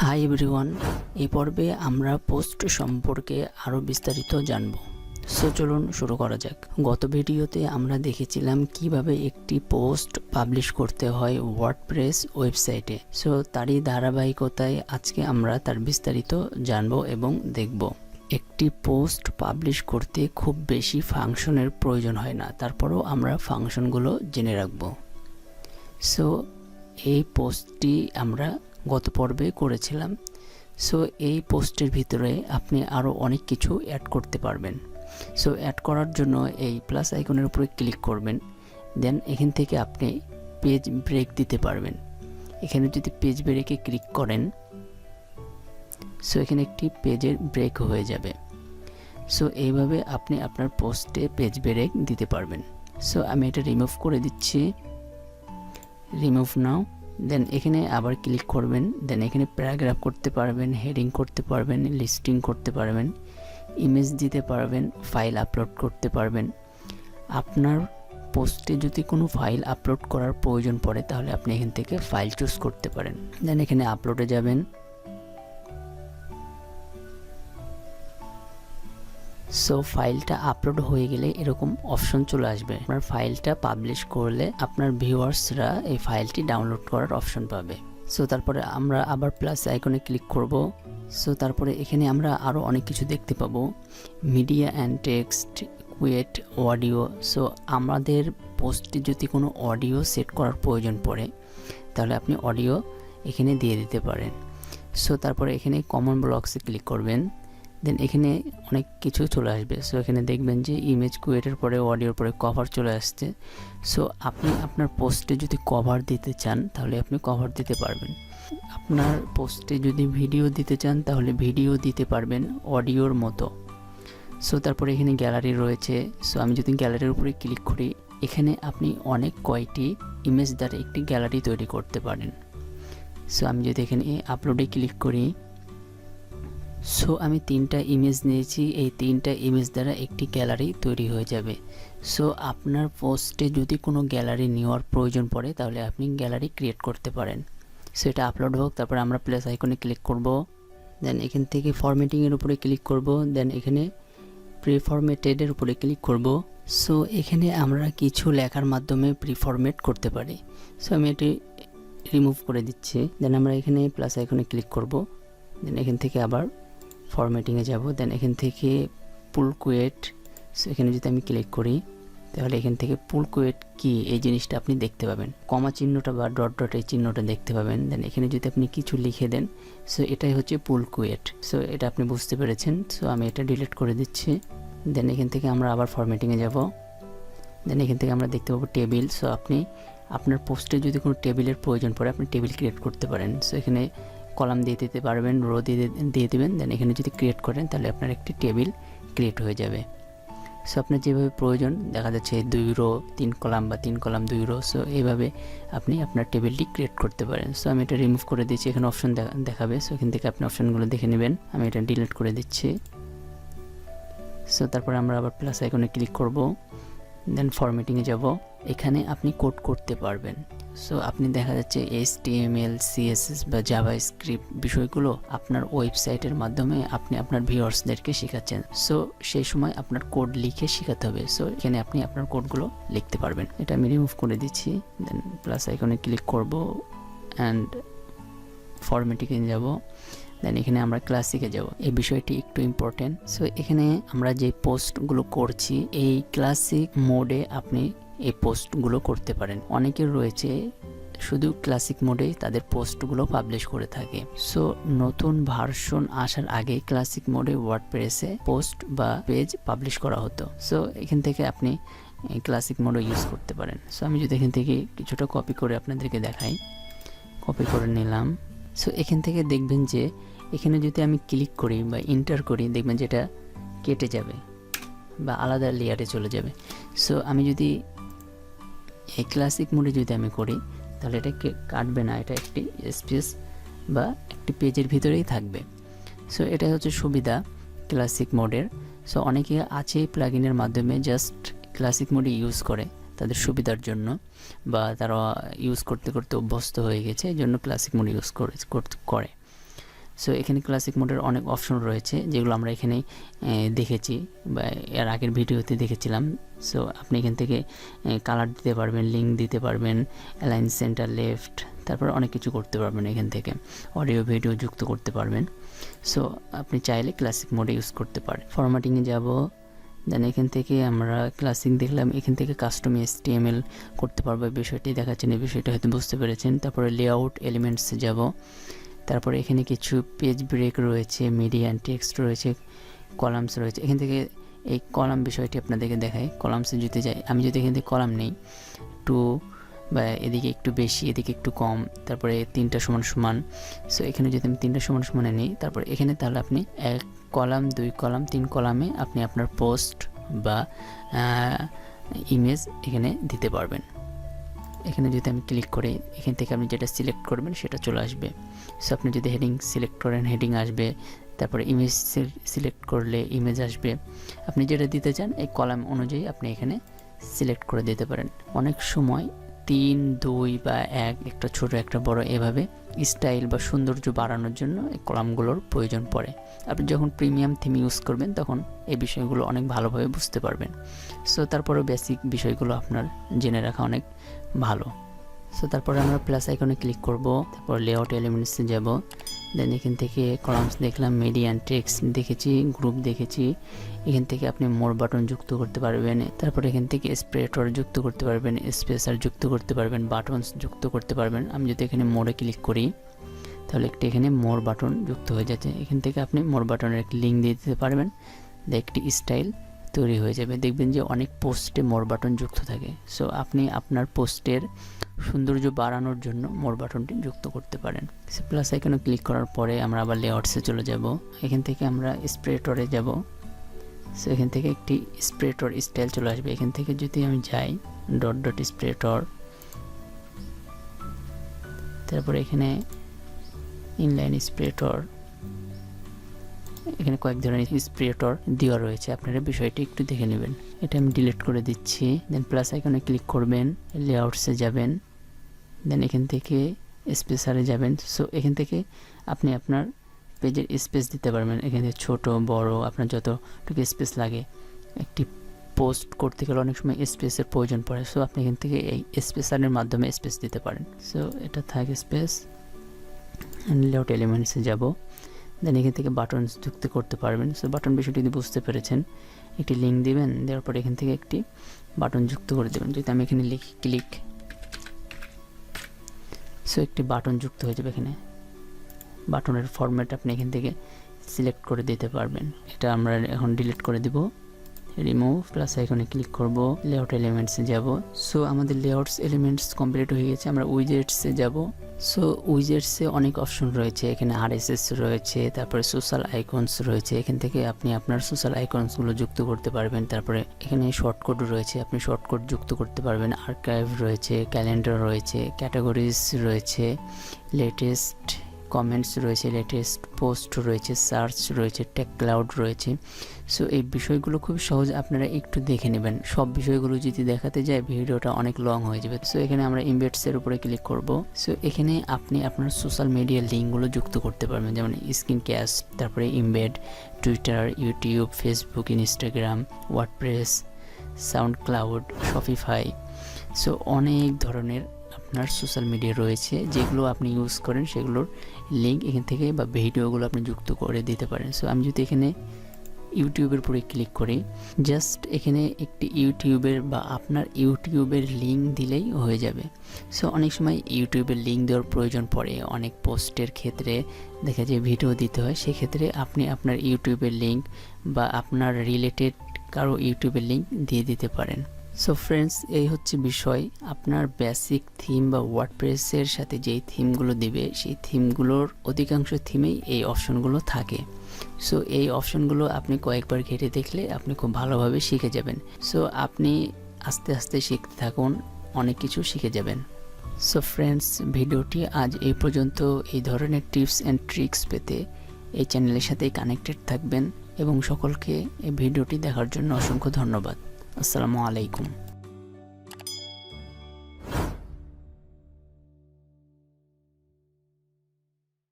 Hi everyone, এই পর্বে আমরা পোস্ট সম্পর্কে আরও বিস্তারিত জানব। সো চলুন শুরু করা যাক। গত ভিডিওতে আমরা দেখেছিলাম কিভাবে একটি পোস্ট পাবলিশ করতে হয় ওয়ার্ডপ্রেস ওয়েবসাইটে। সো তারই ধারাবাহিকতায় আজকে আমরা তার বিস্তারিত জানব এবং দেখব। একটি পোস্ট পাবলিশ করতে খুব বেশি ফাংশনের প্রয়োজন হয় না, তারপরেও আমরা ফাংশনগুলো জেনে রাখব। সো এই পোস্টটি আমরা গত পর্বে করেছিলাম। সো এই পোস্টের ভিতরে আপনি আরও অনেক কিছু অ্যাড করতে পারবেন। সো অ্যাড করার জন্য এই প্লাস আইকনের উপরে ক্লিক করবেন, দেন এখান থেকে আপনি পেজ ব্রেক দিতে পারবেন। এখানে যদি পেজ ব্রেকে ক্লিক করেন, সো এখানে একটি পেজের ব্রেক হয়ে যাবে। সো এইভাবে আপনি আপনার পোস্টে পেজ ব্রেক দিতে পারবেন। সো আমি এটা রিমুভ করে দিচ্ছি, রিমুভ নাও। দেন এখানে আবার ক্লিক করবেন, দেন এখানে প্যারাগ্রাফ করতে পারবেন, হেডিং করতে পারবেন, লিস্টিং করতে পারবেন, ইমেজ দিতে পারবেন, ফাইল আপলোড করতে পারবেন। আপনার পোস্টে যদি কোনো ফাইল আপলোড করার প্রয়োজন পড়ে তাহলে আপনি এখান থেকে ফাইল চুজ করতে পারেন। দেন এখানে আপলোডে যাবেন। সো ফাইলটা আপলোড হয়ে গেলে এরকম অপশন চলে আসবে। আপনার ফাইলটা পাবলিশ করলে আপনার ভিউয়ার্সরা এই ফাইলটি ডাউনলোড করার অপশন পাবে। সো তারপরে আমরা আবার প্লাস আইকনে ক্লিক করব। সো তারপরে এখানে আমরা আরও অনেক কিছু দেখতে পাবো, media and text, KUET, audio. So আমাদের পোস্টে যদি কোনো অডিও সেট করার প্রয়োজন পড়ে তাহলে আপনি অডিও এখানে দিয়ে দিতে পারেন। সো তারপরে এখানে কমন ব্লকসে ক্লিক করবেন, দেন এখানে অনেক কিছু চলে আসবে। সো এখানে দেখবেন যে ইমেজ কুয়েটের পরে অডিওর পরে কভার চলে আসছে। সো আপনি আপনার পোস্টে যদি কভার দিতে চান তাহলে আপনি কভার দিতে পারবেন। আপনার পোস্টে যদি ভিডিও দিতে চান তাহলে ভিডিও দিতে পারবেন অডিওর মতো। সো তারপরে এখানে গ্যালারি রয়েছে। সো আমি যদি গ্যালারির উপরে ক্লিক করি, এখানে আপনি অনেক কয়টি ইমেজ দ্বারা একটি গ্যালারি তৈরি করতে পারেন। সো আমি যদি এখানে আপলোডে ক্লিক করি, সো আমি 3টা ইমেজ নিয়েছি, এই 3টা ইমেজ দ্বারা একটি গ্যালারি তৈরি হয়ে যাবে। সো আপনার পোস্টে যদি কোনো গ্যালারি নেওয়ার প্রয়োজন পড়ে তাহলে আপনি গ্যালারি ক্রিয়েট করতে পারেন। সো এটা আপলোড হোক, তারপর আমরা প্লাস আইকনে ক্লিক করব, দেন এখান থেকে ফরম্যাটিংয়ের উপরে ক্লিক করব, দেন এখানে প্রিফরম্যাটেডের উপরে ক্লিক করব। সো এখানে আমরা কিছু লেখার মাধ্যমে প্রিফরম্যাট করতে পারি। সো আমি এটি রিমুভ করে দিচ্ছি। দেন আমরা এখানে প্লাস আইকনে ক্লিক করব, দেন এখান থেকে আবার ফরম্যাটিংয়ে যাব, দেন এখান থেকে পুল কুয়েট। সো এখানে যদি আমি ক্লিক করি তাহলে এখান থেকে পুল কুয়েট কি এই জিনিসটা আপনি দেখতে পাবেন, কমা চিহ্নটা বা ডট ডট এই চিহ্নটা দেখতে পাবেন। দেন এখানে যদি আপনি কিছু লিখে দেন, সো এটাই হচ্ছে পুল কুয়েট। সো এটা আপনি বুঝতে পেরেছেন। সো আমি এটা ডিলিট করে দিচ্ছি। দেন এখান থেকে আমরা আবার ফরম্যাটিংয়ে যাব, দেন এখান থেকে আমরা দেখতে পাবো টেবিল। সো আপনি আপনার পোস্টে যদি কোনো টেবিলের প্রয়োজন পড়ে আপনি টেবিল ক্রিয়েট করতে পারেন। সো এখানে কলাম দিয়ে দিতে পারবেন, রো দিয়ে দেবেন। দেন এখানে যদি ক্রিয়েট করেন তাহলে আপনার একটি টেবিল ক্রিয়েট হয়ে যাবে। সো আপনার যেভাবে প্রয়োজন, দেখা যাচ্ছে 2 রো 3 কলাম বা 3 কলাম 2 রো। সো এইভাবে আপনি আপনার টেবিলটি ক্রিয়েট করতে পারেন। সো আমি এটা রিমুভ করে দিচ্ছি, এখানে অপশন দেখাবে। সো এখান থেকে আপনি অপশনগুলো দেখে নেবেন। আমি এটা ডিলিট করে দিচ্ছি। সো তারপরে আমরা আবার প্লাস আইকনে ক্লিক করব, দেন ফরম্যাটিংয়ে যাব। এখানে আপনি কোড করতে পারবেন। সো আপনি দেখা যাচ্ছে HTML, CSS বা জাভাস্ক্রিপ্ট বিষয়গুলো আপনার ওয়েবসাইটের মাধ্যমে আপনি আপনার ভিউয়ার্সদেরকে শেখাচ্ছেন। সো সেই সময় আপনার কোড লিখে শেখাতে হবে। সো এখানে আপনি আপনার কোডগুলো লিখতে পারবেন। এটা আমি রিমুভ করে দিচ্ছি, দেন প্লাস আইকনে ক্লিক করব অ্যান্ড ফরম্যাটিংয়ে যাব। দেন এখানে আমরা ক্লাসিকে যাব। এই বিষয়টি একটু ইম্পর্টেন্ট। সো এখানে আমরা যে পোস্টগুলো করছি এই ক্লাসিক মোডে আপনি এই পোস্টগুলো করতে পারেন। অনেকের রয়েছে শুধু ক্লাসিক মোডেই তাদের পোস্টগুলো পাবলিশ করে থাকে। সো নতুন ভার্সন আসার আগে ক্লাসিক মোডে ওয়ার্ডপ্রেসে পোস্ট বা পেজ পাবলিশ করা হতো। সো এখান থেকে আপনি ক্লাসিক মোডও ইউজ করতে পারেন। সো আমি যদি এখান থেকে কিছুটা কপি করে আপনাদেরকে দেখাই, কপি করে নিলাম। সো এখান থেকে দেখবেন যে এখানে যদি আমি ক্লিক করি বা এন্টার করি, দেখবেন যে এটা কেটে যাবে বা আলাদা লেয়ারে চলে যাবে। সো আমি যদি এই ক্লাসিক মোডে যদি আমি করি তাহলে এটা কাটবে না, এটা একটি স্পেস বা একটি পেজের ভিতরেই থাকবে। সো এটা হচ্ছে সুবিধা ক্লাসিক মোডের। সো অনেকে আছে প্লাগইনের মাধ্যমে জাস্ট ক্লাসিক মোডে ইউজ করে তাদের সুবিধার জন্য, বা তারা ইউজ করতে করতে অভ্যস্ত হয়ে গেছে, এই জন্য ক্লাসিক মোড ইউজ করে। সো এখানে ক্লাসিক মোডের অনেক অপশন রয়েছে যেগুলো আমরা এখানে দেখেছি বা এর আগের ভিডিওতে দেখেছিলাম। সো আপনি এখান থেকে কালার দিতে পারবেন, লিঙ্ক দিতে পারবেন, অ্যালাইন সেন্টার লেফট, তারপর অনেক কিছু করতে পারবেন। এখান থেকে অডিও ভিডিও যুক্ত করতে পারবেন। সো আপনি চাইলে ক্লাসিক মোডে ইউজ করতে পারেন। ফরম্যাটিংয়ে যাব, দেন এখান থেকে আমরা ক্লাসিক দেখলাম, এখান থেকে কাস্টম HTML করতে পারবো। বিষয়টি দেখাচ্ছেন, এই বিষয়টা হয়তো বুঝতে পেরেছেন। তারপরে লেআউট এলিমেন্টসে যাব, তারপরে এখানে কিছু পেজ ব্রেক রয়েছে, মিডিয়া অ্যান্ড টেক্সট রয়েছে, কলামস রয়েছে। এখান থেকে এই কলাম বিষয়টি আপনাদেরকে দেখায়। কলামসে যদি যাই, আমি যদি এখান থেকে কলাম নেই, টু বা এদিকে একটু বেশি, এদিকে একটু কম, তারপরে 3টা সমান সমান। সো এখানে যদি আমি 3টা সমান সমানে নিই, তারপর এখানে তাহলে আপনি 1 কলাম, 2 কলাম, 3 কলামে আপনি আপনার পোস্ট বা ইমেজ এখানে দিতে পারবেন। এখানে যদি আমি ক্লিক করি, এখান থেকে আপনি যেটা সিলেক্ট করবেন সেটা চলে আসবে। সো আপনি যদি হেডিং সিলেক্ট করেন, হেডিং আসবে। তারপরে ইমেজ সিলেক্ট করলে ইমেজ আসবে। আপনি যেটা দিতে চান এই কলাম অনুযায়ী আপনি এখানে সিলেক্ট করে দিতে পারেন। অনেক সময় 3, 2 বা 1, একটা ছোট একটা বড়, এভাবে স্টাইল বা সৌন্দর্য বাড়ানোর জন্য এই কলামগুলোর প্রয়োজন পড়ে। আপনি যখন প্রিমিয়াম থিম ইউজ করবেন তখন এই বিষয়গুলো অনেক ভালোভাবে বুঝতে পারবেন। সো তারপরে বেসিক বিষয়গুলো আপনার জেনে রাখা অনেক ভালো। সো তারপরে আমরা প্লাস আইকনে ক্লিক করব, তারপর লেআউট এলিমেন্টসে যাব। দেন এখান থেকে কলামস দেখলাম, মিডিয়া অ্যান্ড টেক্সট দেখেছি, গ্রুপ দেখেছি। এখান থেকে আপনি মোর বাটন যুক্ত করতে পারবেন। তারপর এখান থেকে স্প্রেটর যুক্ত করতে পারবেন, স্পেসার যুক্ত করতে পারবেন, বাটনস যুক্ত করতে পারবেন। আমি যদি এখানে মোড়ে ক্লিক করি তাহলে একটি এখানে মোর বাটন যুক্ত হয়ে যাচ্ছে। এখান থেকে আপনি মোর বাটনের একটি লিঙ্ক দিয়ে দিতে পারবেন, একটি স্টাইল তৈরি হয়ে যাবে। দেখবেন যে অনেক পোস্টে মোর বাটন যুক্ত থাকে। সো আপনি আপনার পোস্টের সৌন্দর্য বাড়ানোর জন্য মোর বাটনটি যুক্ত করতে পারেন। প্লাস আইকনে ক্লিক করার পরে আমরা আবার লেআউটসে চলে যাব। এখান থেকে আমরা স্প্রেটরে যাব। সো এখান থেকে একটি স্প্রেটর স্টাইল চলে আসবে। এখান থেকে যদি আমি যাই ডট স্প্রেটর, তারপরে এখানে ইনলাইন স্প্রেটর, এখানে কয়েক ধরনের স্প্রেটর দেওয়া রয়েছে, আপনারা বিষয়টি একটু দেখে নেবেন। এটা আমি ডিলিট করে দিচ্ছি। দেন প্লাস আইকনে ক্লিক করবেন, লেআউটসে যাবেন, দেন এখান থেকে স্পেসারে যাবেন। সো এখান থেকে আপনি আপনার পেজের স্পেস দিতে পারবেন। এখান থেকে ছোট বড় আপনার যতটুকু স্পেস লাগে। একটি পোস্ট করতে গেলে অনেক সময় স্পেসের প্রয়োজন পড়ে। সো আপনি এখান থেকে এই স্পেসারের মাধ্যমে স্পেস দিতে পারেন। সো এটা থাকে স্পেস। লেআউট এলিমেন্টসে যাব, দেন এখান থেকে বাটন যুক্ত করতে পারবেন। সো বাটন বিষয়টি যদি বুঝতে পেরেছেন, একটি লিঙ্ক দিবেন, দেওয়ার পরে এখান থেকে একটি বাটন যুক্ত করে দেবেন। যদি আমি এখানে লিখি ক্লিক, সো একটি বাটন যুক্ত হয়ে যাবে। এখানে বাটনের ফরম্যাট আপনি এখান থেকে সিলেক্ট করে দিতে পারবেন। এটা আমরা এখন ডিলিট করে দিব, রিমুভ। প্লাস আইকনে ক্লিক করব, লেআউট এলিমেন্টসে যাব। সো আমাদের লেআউটস এলিমেন্টস কমপ্লিট হয়ে গেছে। আমরা উইজেটসে যাব। সো উইজেটসে অনেক অপশন রয়েছে, এখানে RSS রয়েছে, তারপরে সোশ্যাল আইকনস রয়েছে। এখান থেকে আপনি আপনার সোশ্যাল আইকনসগুলো যুক্ত করতে পারবেন। তারপরে এখানে শর্টকাট রয়েছে, আপনি শর্টকাট যুক্ত করতে পারবেন। আর্কাইভ রয়েছে, ক্যালেন্ডার রয়েছে, ক্যাটাগরিজ রয়েছে, লেটেস্ট কমেন্টস রয়েছে, লেটেস্ট পোস্ট রয়েছে, সার্চ রয়েছে, টেক ক্লাউড রয়েছে। সো এই বিষয়গুলো খুব সহজ, আপনারা একটু দেখে নেবেন। সব বিষয়গুলো যদি দেখাতে যায় ভিডিওটা অনেক লং হয়ে যাবে। সো এখানে আমরা ইমবেডসের উপরে ক্লিক করব। সো এখানে আপনি আপনার সোশ্যাল মিডিয়া লিঙ্কগুলো যুক্ত করতে পারবেন, যেমন স্ক্রিনক্যাস্ট, তারপরে embed, Twitter, YouTube, Facebook, Instagram, WordPress, sound cloud, Shopify. So অনেক ধরনের আপনার সোশ্যাল মিডিয়া রয়েছে, যেগুলো আপনি ইউজ করেন সেগুলোর লিঙ্ক এখান থেকে বা ভিডিওগুলো আপনি যুক্ত করে দিতে পারেন। সো আমি যদি এখানে ইউটিউবের উপরে ক্লিক করি, জাস্ট এখানে একটি ইউটিউবের বা আপনার ইউটিউবের লিঙ্ক দিলেই হয়ে যাবে। সো অনেক সময় ইউটিউবের লিঙ্ক দেওয়ার প্রয়োজন পড়ে, অনেক পোস্টের ক্ষেত্রে দেখা যায় ভিডিও দিতে হয়, সেক্ষেত্রে আপনি আপনার ইউটিউবের লিঙ্ক বা আপনার রিলেটেড কারো ইউটিউবের লিঙ্ক দিয়ে দিতে পারেন। সো ফ্রেন্ডস, এই হচ্ছে বিষয়। আপনার বেসিক থিম বা ওয়ার্ডপ্রেসের সাথে যেই থিমগুলো দিবে সেই থিমগুলোর অধিকাংশ থিমেই এই অপশনগুলো থাকে। সো এই অপশনগুলো আপনি কয়েকবার ঘেটে দেখলে আপনি খুব ভালোভাবে শিখে যাবেন। সো আপনি আস্তে আস্তে শিখতে থাকুন, অনেক কিছু শিখে যাবেন। সো ফ্রেন্ডস, ভিডিওটি আজ এই পর্যন্ত। এই ধরনের টিপস অ্যান্ড ট্রিক্স পেতে এই চ্যানেলের সাথেই কানেক্টেড থাকবেন এবং সকলকে এই ভিডিওটি দেখার জন্য অসংখ্য ধন্যবাদ। আসসালামু আলাইকুম।